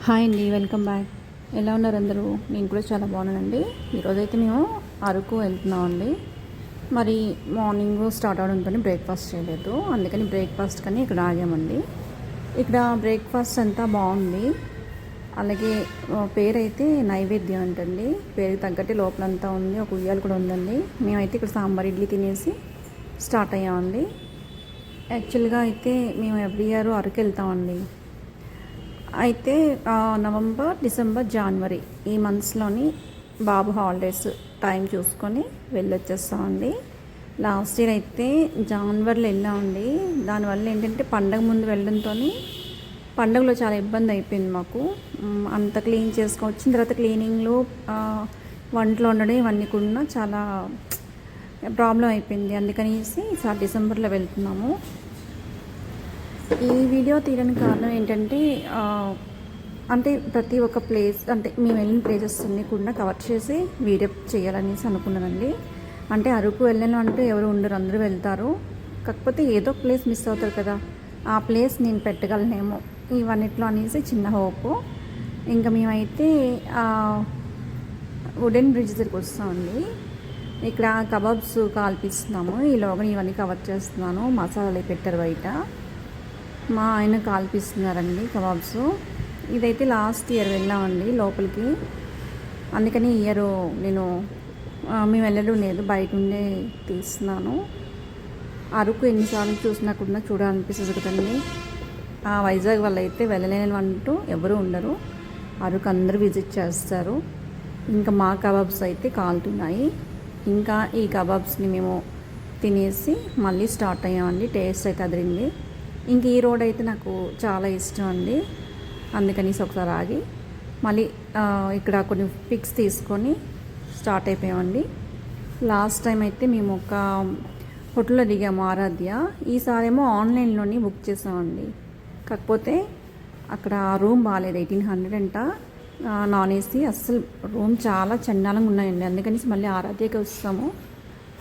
Hi అండి, welcome back. ఎలా ఉన్నారు అందరూ? నేను కూడా చాలా బాగున్నానండి. ఈరోజైతే మేము అరకు వెళ్తున్నామండి. మరి మార్నింగ్ స్టార్ట్ అవడంతో బ్రేక్ఫాస్ట్ చేయలేదు, అందుకని బ్రేక్ఫాస్ట్ కానీ ఇక్కడ ఆగామండి. ఇక్కడ బ్రేక్ఫాస్ట్ అంతా బాగుంది. అలాగే పేరైతే నైవేద్యం అంటండి. పేరుకి తగ్గట్టు లోపలంతా ఉంది, ఒక ఉయ్యాలు కూడా ఉందండి. మేమైతే ఇక్కడ సాంబార్ ఇడ్లీ తినేసి స్టార్ట్ అయ్యామండి. యాక్చువల్గా అయితే మేము ఎవ్రీ ఇయర్ అరకు వెళ్తామండి. అయితే నవంబర్, డిసెంబర్, జనవరి ఈ మంత్స్లోని బాబు హాలిడేస్ టైం చూసుకొని వెళ్ళొచ్చేస్తామండి. లాస్ట్ ఇయర్ అయితే జనవరిలో వెళ్ళామండి. దానివల్ల ఏంటంటే పండగ ముందు వెళ్ళడంతో పండగలో చాలా ఇబ్బంది అయిపోయింది మాకు. అంత క్లీన్ వచ్చిన తర్వాత క్లీనింగ్లో వంటలు వండడం ఇవన్నీ కూడా చాలా ప్రాబ్లం అయిపోయింది. అందుకనేసి ఈసారి డిసెంబర్లో వెళ్తున్నాము. ఈ వీడియో తీయడానికి కారణం ఏంటంటే అంటే ప్రతి ఒక్క ప్లేస్, అంటే మేము వెళ్ళిన ప్లేసెస్ అన్నీ కూడా కవర్ చేసి వీడియో చేయాలనేసి అనుకున్నానండి. అంటే అరకు వెళ్ళను అంటూ ఎవరు ఉండరు, అందరూ వెళ్తారు. కాకపోతే ఏదో ప్లేస్ మిస్ అవుతారు కదా, ఆ ప్లేస్ నేను పెట్టగలనేమో ఇవన్నిట్లో అనేసి చిన్న హోపు. ఇంకా మేమైతే వుడెన్ బ్రిడ్జ్ దగ్గరికి వస్తామండి. ఇక్కడ కబాబ్స్ కాల్పిస్తున్నాము. ఈలోగా ఇవన్నీ కవర్ చేస్తున్నాను. మసాలాలు పెట్టారు బయట, మా ఆయన కాల్పిస్తున్నారండి కబాబ్స్. ఇదైతే లాస్ట్ ఇయర్ వెళ్ళామండి లోపలికి, అందుకని ఇయర్ మేము వెళ్ళడం లేదు, బయట ఉండే తీస్తున్నాను. అరకు ఎన్నిసార్లు చూసినా కూడా చూడాలనిపిస్తుంది కదండి. వైజాగ్ వల్ల అయితే వెళ్ళలేని అంటూ ఎవరు ఉండరు, అరకు అందరూ విజిట్ చేస్తారు. ఇంకా మా కబాబ్స్ అయితే కాలుతున్నాయి. ఇంకా ఈ కబాబ్స్ని మేము తినేసి మళ్ళీ స్టార్ట్ అయ్యామండి. టేస్ట్ అయితే అదిరింది. ఇంక ఈ రోడ్ అయితే నాకు చాలా ఇష్టం అండి, అందుకని ఒకసారి ఆగి మళ్ళీ ఇక్కడ కొన్ని పిక్స్ తీసుకొని స్టార్ట్ అయిపోయామండి. లాస్ట్ టైం అయితే మేము ఒక హోటల్లో దిగాము, ఆరాధ్య. ఈసారేమో ఆన్లైన్లోనే బుక్ చేసామండి. కాకపోతే అక్కడ రూమ్ బాగాలేదు, 1800 అంట నాన్ ఏసీ. అస్సలు రూమ్ చాలా చండాలంగా ఉన్నాయండి, అందుకని మళ్ళీ ఆరాధ్యకి వస్తాము.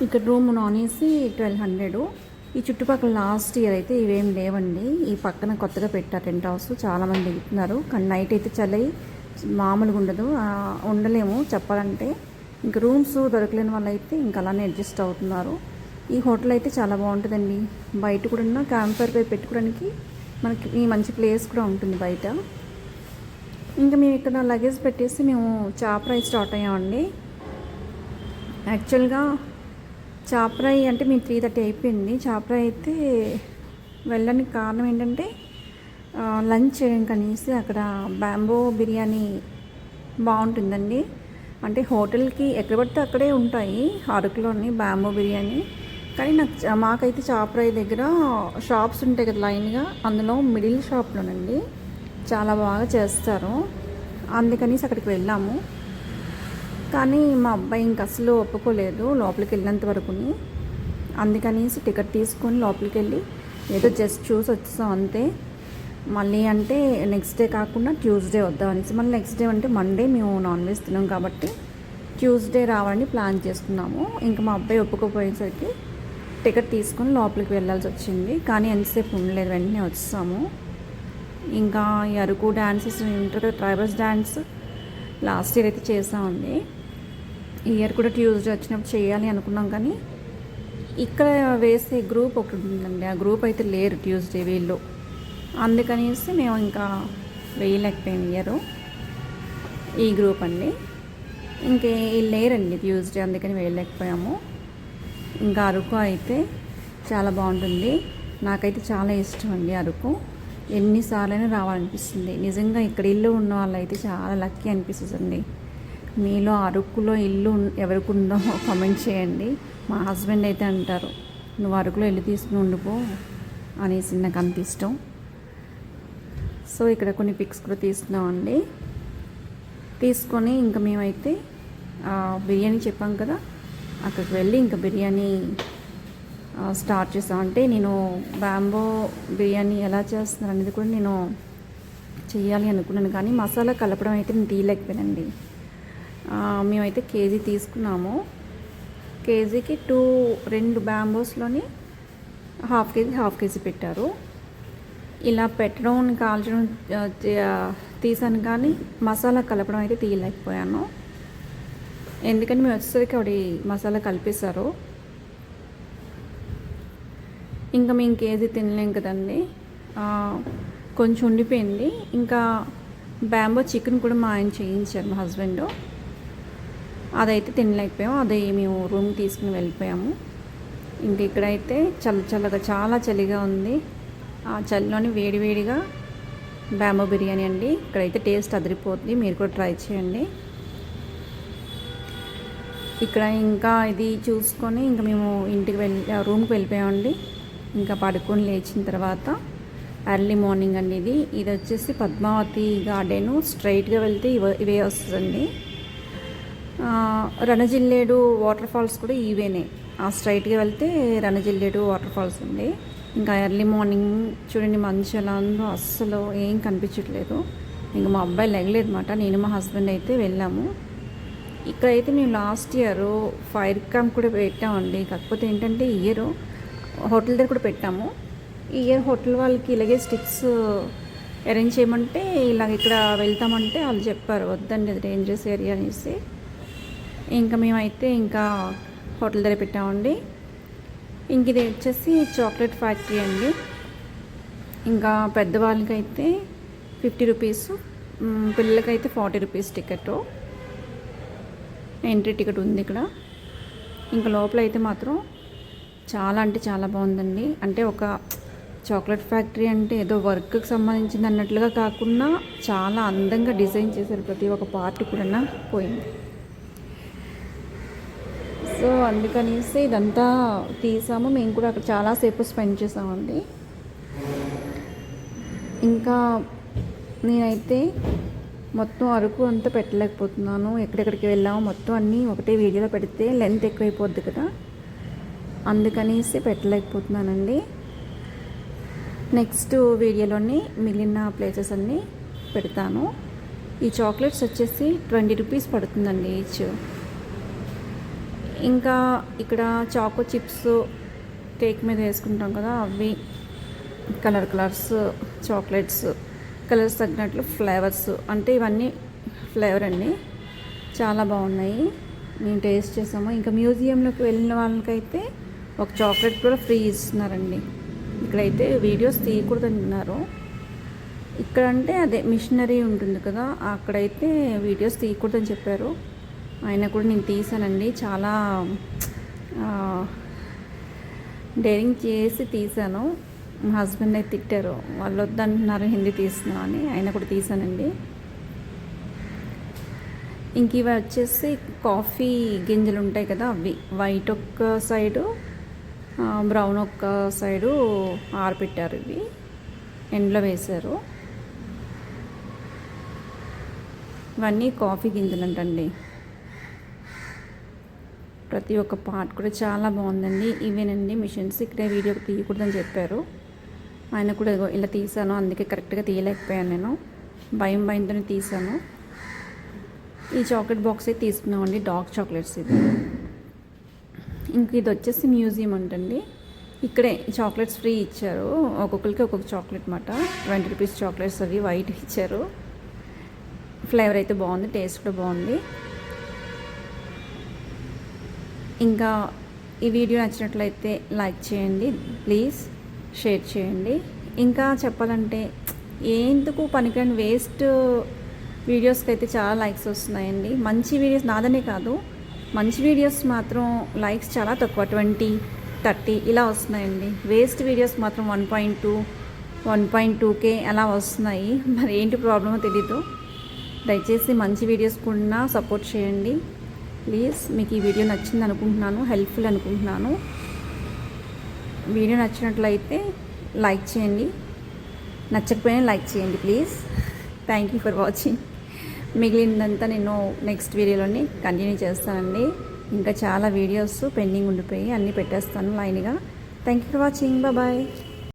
ఇక్కడ రూమ్ నాన్ ఏసీ 1200. ఈ చుట్టుపక్కల లాస్ట్ ఇయర్ అయితే ఇవేం లేవండి. ఈ పక్కన కొత్తగా పెట్టారు టెంట్ హౌస్, చాలామంది దిగుతున్నారు. కానీ నైట్ అయితే చలి మామూలుగా ఉండదు, ఉండలేము చెప్పాలంటే. ఇంకా రూమ్స్ దొరకలేని వాళ్ళు అయితే ఇంకా అలానే అడ్జస్ట్ అవుతున్నారు. ఈ హోటల్ అయితే చాలా బాగుంటుందండి. బయట కూడా క్యాంప్ ఫైర్ పెట్టుకోవడానికి మనకి ఈ మంచి ప్లేస్ కూడా ఉంటుంది బయట. ఇంకా మేము ఇక్కడ లగేజ్ పెట్టేసి మేము చాపరాయి స్టార్ట్ అయ్యామండి. యాక్చువల్గా చాపరాయి అంటే మేము 3:30 అయిపోయింది. చాపరాయి అయితే వెళ్ళడానికి కారణం ఏంటంటే లంచ్ చేయడం కనేసి అక్కడ బ్యాంబో బిర్యానీ బాగుంటుందండి. అంటే హోటల్కి ఎక్కడ పడితే అక్కడే ఉంటాయి అరకులోని బ్యాంబో బిర్యానీ. కానీ మాకైతే చాపరాయి దగ్గర షాప్స్ ఉంటాయి కదా లైన్గా, అందులో మిడిల్ షాప్లోనండి చాలా బాగా చేస్తారు. అందుకనేసి అక్కడికి వెళ్ళాము. కానీ మా అబ్బాయి ఇంక అసలు ఒప్పుకోలేదు లోపలికి వెళ్ళినంత వరకుని. అందుకనేసి టికెట్ తీసుకొని లోపలికి వెళ్ళి ఏదో జస్ట్ చూసి వచ్చాం అంతే. మళ్ళీ అంటే నెక్స్ట్ డే కాకుండా ట్యూస్డే వద్దాం అనేసి, మళ్ళీ నెక్స్ట్ డే అంటే మండే మేము నాన్ వెజ్ తిన్నాం కాబట్టి ట్యూస్డే రావాలని ప్లాన్ చేసుకున్నాము. ఇంకా మా అబ్బాయి ఒప్పుకోపోయేసరికి టికెట్ తీసుకొని లోపలికి వెళ్ళాల్సి వచ్చింది. కానీ ఎంతసేపు ఉండలేదు, వెంటనే వచ్చాము. ఇంకా ఈ అరకు డ్యాన్సెస్ ఉంటారు కదా, ట్రైబల్స్ డ్యాన్స్ లాస్ట్ ఇయర్ అయితే చేసామండి. ఈ ఇయర్ కూడా ట్యూస్డే వచ్చినప్పుడు చేయాలి అనుకున్నాం, కానీ ఇక్కడ వేసే గ్రూప్ ఒకటి ఉందండి, ఆ గ్రూప్ అయితే లేరు ట్యూస్డే వీళ్ళు. అందుకనేసి మేము ఇంకా వేయలేకపోయాం ఇయర్ ఈ గ్రూప్ అండి. ఇంకే లేరండి ట్యూస్డే, అందుకని వేయలేకపోయాము. ఇంకా అరకు అయితే చాలా బాగుంటుంది, నాకైతే చాలా ఇష్టం అండి అరకు. ఎన్నిసార్లైనా రావాలనిపిస్తుంది. నిజంగా ఇక్కడ ఇల్లు ఉన్న వాళ్ళు అయితే చాలా లక్కీ అనిపిస్తుంది. మీలో అరకులో ఇల్లు ఎవరికి ఉందో కామెంట్ చేయండి. మా హస్బెండ్ అయితే అంటారు, నువ్వు అరకులో ఇల్లు తీసుకుని ఉండిపో అనేసి, నాకు అంత ఇష్టం. సో ఇక్కడ కొన్ని పిక్స్ కూడా తీసుకున్నామండి. తీసుకొని ఇంకా మేమైతే బిర్యానీ చెప్పాం కదా, అక్కడికి వెళ్ళి ఇంకా బిర్యానీ స్టార్ట్ చేస్తామంటే, నేను బ్యాంబో బిర్యానీ ఎలా చేస్తున్నాను అనేది కూడా నేను చెయ్యాలి అనుకున్నాను, కానీ మసాలా కలపడం అయితే నేను తీయలేకపోయానండి. మేమైతే కేజీ తీసుకున్నాము. కేజీకి 2 బ్యాంబోస్లోని హాఫ్ కేజీ పెట్టారు. ఇలా పెట్టడం కాల్చడం తీసాను, కానీ మసాలా కలపడం అయితే తీయలేకపోయాను. ఎందుకంటే మేము వచ్చేసరికి ఆవిడ మసాలా కలిపేశారు. ఇంకా మేము కేజీ తినలేం కదండి, కొంచెం ఉండిపోయింది. ఇంకా బ్యాంబో చికెన్ కూడా మా ఆయన చేయించారు, మా హస్బెండ్. అదైతే తినలేకపోయాము, అది మేము రూమ్కి తీసుకుని వెళ్ళిపోయాము. ఇంక ఇక్కడైతే చల్లగా చాలా చలిగా ఉంది. ఆ చలిలోని వేడివేడిగా బ్యాంబో బిర్యానీ అండి. ఇక్కడైతే టేస్ట్ అదిరిపోతుంది, మీరు కూడా ట్రై చేయండి. ఇక్కడ ఇంకా ఇది చూసుకొని ఇంకా మేము రూమ్కి వెళ్ళిపోయామండి. ఇంకా పడుకొని లేచిన తర్వాత ఎర్లీ మార్నింగ్ అండి. ఇది వచ్చేసి పద్మావతి గార్డెను. స్ట్రైట్గా వెళ్తే ఇవే వస్తుందండి. రణజిల్లేడు వాటర్ ఫాల్స్ కూడా ఇవేనే. స్ట్రైట్గా వెళ్తే రణజిల్లేడు వాటర్ ఫాల్స్ ఉంది. ఇంకా ఎర్లీ మార్నింగ్ చూడండి, మంచి ఎలా ఉందో, అస్సలు ఏం కనిపించట్లేదు. ఇంకా మా అబ్బాయి లెగలేదు అనమాట. నేను మా హస్బెండ్ అయితే వెళ్ళాము. ఇక్కడైతే మేము లాస్ట్ ఇయర్ ఫైర్ క్యాంప్ కూడా పెట్టామండి. కాకపోతే ఏంటంటే ఈ ఇయర్ హోటల్ దగ్గర కూడా పెట్టాము. ఈ ఇయర్ హోటల్ వాళ్ళకి ఇలాగే స్టిక్స్ అరేంజ్ చేయమంటే ఇలాగ ఇక్కడ వెళ్తామంటే వాళ్ళు చెప్పారు వద్దండి, అది డేంజరస్ ఏరియా అనేసి. ఇంకా మేమైతే ఇంకా హోటల్ దగ్గర పెట్టామండి. ఇంక ఇది వచ్చేసి చాక్లెట్ ఫ్యాక్టరీ అండి. ఇంకా పెద్దవాళ్ళకైతే 50 రూపీస్, పిల్లలకైతే 40 రూపీస్ టికెట్, ఎంట్రీ టికెట్ ఉంది ఇక్కడ. ఇంకా లోపల అయితే మాత్రం చాలా అంటే చాలా బాగుందండి. అంటే ఒక చాక్లెట్ ఫ్యాక్టరీ అంటే ఏదో వర్క్కి సంబంధించింది అన్నట్లుగా కాకుండా చాలా అందంగా డిజైన్ చేశారు. ప్రతి ఒక్క పార్ట్ కూడా పోయింది. సో అందుకనేసి ఇదంతా తీసాము. మేము కూడా అక్కడ చాలాసేపు స్పెండ్ చేసామండి. ఇంకా నేనైతే మొత్తం అరకు అంతా పెట్టలేకపోతున్నాను. ఎక్కడెక్కడికి వెళ్ళాము మొత్తం అన్నీ ఒకటే వీడియోలో పెడితే లెంత్ ఎక్కువైపోద్ది కదా, అందుకనేసి పెట్టలేకపోతున్నానండి. నెక్స్ట్ వీడియోలోని మిగిలిన ప్లేసెస్ అన్నీ పెడతాను. ఈ చాక్లెట్స్ వచ్చేసి 20 రూపీస్ పడుతుందండి ఈచ్. ఇంకా ఇక్కడ చిప్స్ కేక్ మీద వేసుకుంటాం కదా, అవి కలర్స్ చాక్లెట్స్, కలర్స్ తగ్గినట్లు ఫ్లేవర్స్, అంటే ఇవన్నీ ఫ్లేవర్ అండి. చాలా బాగున్నాయి, మేము టేస్ట్ చేసాము. ఇంకా మ్యూజియంలోకి వెళ్ళిన వాళ్ళకైతే ఒక చాక్లెట్ కూడా ఫ్రీ ఇస్తున్నారండి. ఇక్కడైతే వీడియోస్ తీయకూడదన్నారు. ఇక్కడ అంటే అదే మిషనరీ ఉంటుంది కదా, అక్కడైతే వీడియోస్ తీయకూడదని చెప్పారు. ఆయన కూడా నేను తీసానండి. చాలా డేరింగ్ చేసి తీసాను. మా హస్బెండ్ అయితే తిట్టారు, వాళ్ళు వద్దంటున్నారు హిందీ తీస్తున్నా అని. ఆయన కూడా తీసానండి. ఇంక ఇవి వచ్చేసి కాఫీ గింజలు ఉంటాయి కదా, అవి వైట్ ఒక్క సైడు, బ్రౌన్ ఒక్క సైడు ఆరపెట్టారు. ఇవి ఎండలో వేశారు. ఇవన్నీ కాఫీ గింజలు అంటండి. ప్రతి ఒక్క పార్ట్ కూడా చాలా బాగుందండి. ఇవేనండి మిషన్స్. ఇక్కడే వీడియో తీయకూడదని చెప్పారు. ఆయన కూడా ఇలా తీసాను, అందుకే కరెక్ట్గా తీయలేకపోయాను. నేను భయంతోనే తీసాను. ఈ చాక్లెట్ బాక్స్ అయితే తీసుకున్నామండి, డార్క్ చాక్లెట్స్ ఇది. ఇంక ఇది వచ్చేసి మ్యూజియం అంటండి. ఇక్కడే చాక్లెట్స్ ఫ్రీ ఇచ్చారు, ఒక్కొక్కరికి ఒక్కొక్క చాక్లెట్ మాట. 20 రూపీస్ చాక్లెట్స్ అవి వైట్ ఇచ్చారు. ఫ్లేవర్ అయితే బాగుంది, టేస్ట్ కూడా బాగుంది. ఇంకా ఈ వీడియో నచ్చినట్లయితే లైక్ చేయండి ప్లీజ్, షేర్ చేయండి. ఇంకా చెప్పాలంటే ఎందుకు పనికిరాని వేస్ట్ వీడియోస్కి అయితే చాలా లైక్స్ వస్తున్నాయండి. మంచి వీడియోస్, నాదనే కాదు, మంచి వీడియోస్ మాత్రం లైక్స్ చాలా తక్కువ, 20, 30 ఇలా వస్తున్నాయండి. వేస్ట్ వీడియోస్ మాత్రం 1.2, 1.2K అలా వస్తున్నాయి. మరి ఏంటి ప్రాబ్లమో తెలీదు. దయచేసి మంచి వీడియోస్ కూడా సపోర్ట్ చేయండి ప్లీజ్. మీకు ఈ వీడియో నచ్చింది అనుకుంటున్నాను, హెల్ప్ఫుల్ అనుకుంటున్నాను. వీడియో నచ్చినట్లయితే లైక్ చేయండి, నచ్చకపోయినా లైక్ చేయండి please. Thank you for watching. మిగిలినంతా నేను నెక్స్ట్ వీడియోలోని కంటిన్యూ చేస్తానండి. ఇంకా చాలా వీడియోస్ పెండింగ్ ఉండిపోయి అన్నీ పెట్టేస్తాను లైన్గా. Thank you for watching. Bye.